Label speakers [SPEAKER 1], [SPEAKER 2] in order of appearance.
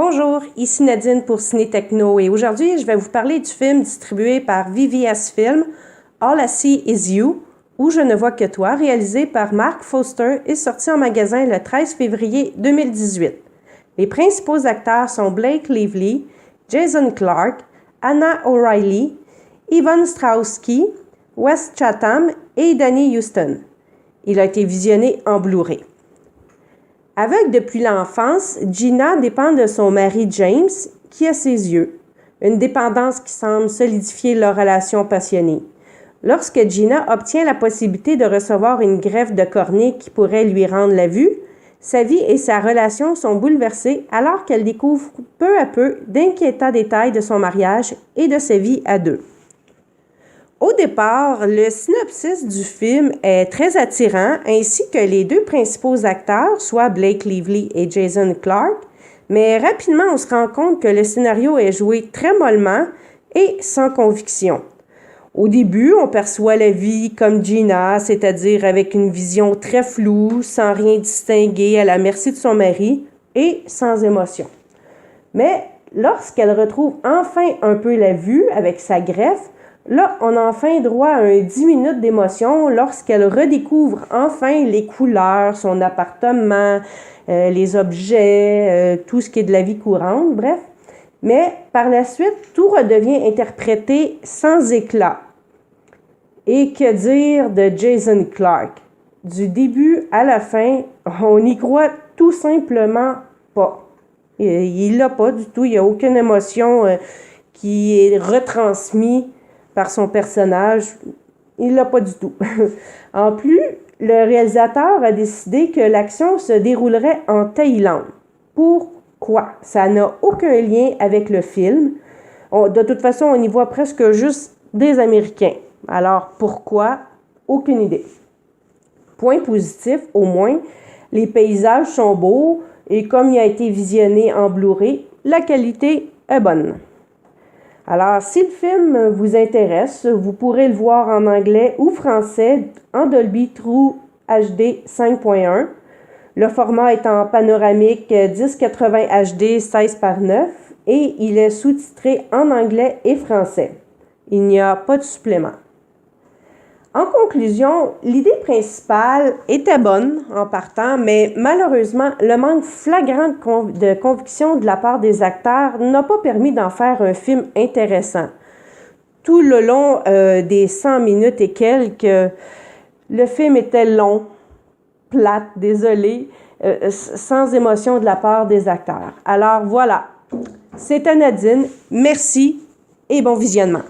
[SPEAKER 1] Bonjour, ici Nadine pour Ciné Techno et aujourd'hui je vais vous parler du film distribué par VVS Film, All I See Is You, ou Je ne vois que toi, réalisé par Mark Foster et sorti en magasin le 13 février 2018. Les principaux acteurs sont Blake Lively, Jason Clarke, Anna O'Reilly, Yvonne Strahovski, Wes Chatham et Danny Huston. Il a été visionné en Blu-ray. Aveugle depuis l'enfance, Gina dépend de son mari James, qui a ses yeux, une dépendance qui semble solidifier leur relation passionnée. Lorsque Gina obtient la possibilité de recevoir une greffe de cornée qui pourrait lui rendre la vue, sa vie et sa relation sont bouleversées alors qu'elle découvre peu à peu d'inquiétants détails de son mariage et de sa vie à deux. Au départ, le synopsis du film est très attirant, ainsi que les deux principaux acteurs, soit Blake Lively et Jason Clarke, mais rapidement on se rend compte que le scénario est joué très mollement et sans conviction. Au début, on perçoit la vie comme Gina, c'est-à-dire avec une vision très floue, sans rien distinguer, à la merci de son mari et sans émotion. Mais lorsqu'elle retrouve enfin un peu la vue avec sa greffe, là, on a enfin droit à un 10 minutes d'émotion lorsqu'elle redécouvre enfin les couleurs, son appartement, les objets, tout ce qui est de la vie courante, bref. Mais par la suite, tout redevient interprété sans éclat. Et que dire de Jason Clarke? Du début à la fin, on n'y croit tout simplement pas. Il l'a pas du tout, il n'y a aucune émotion qui est retransmise par son personnage, il l'a pas du tout. En plus, le réalisateur a décidé que l'action se déroulerait en Thaïlande. Pourquoi? Ça n'a aucun lien avec le film. De toute façon, on y voit presque juste des Américains. Alors, pourquoi? Aucune idée. Point positif, au moins, les paysages sont beaux et comme il a été visionné en Blu-ray, la qualité est bonne. Alors, si le film vous intéresse, vous pourrez le voir en anglais ou français en Dolby True HD 5.1. Le format est en panoramique 1080 HD 16:9 et il est sous-titré en anglais et français. Il n'y a pas de supplément. En conclusion, l'idée principale était bonne en partant, mais malheureusement, le manque flagrant de conviction de la part des acteurs n'a pas permis d'en faire un film intéressant. Tout le long des 100 minutes et quelques, le film était long, plate, désolé, sans émotion de la part des acteurs. Alors voilà, c'était Nadine, merci et bon visionnement.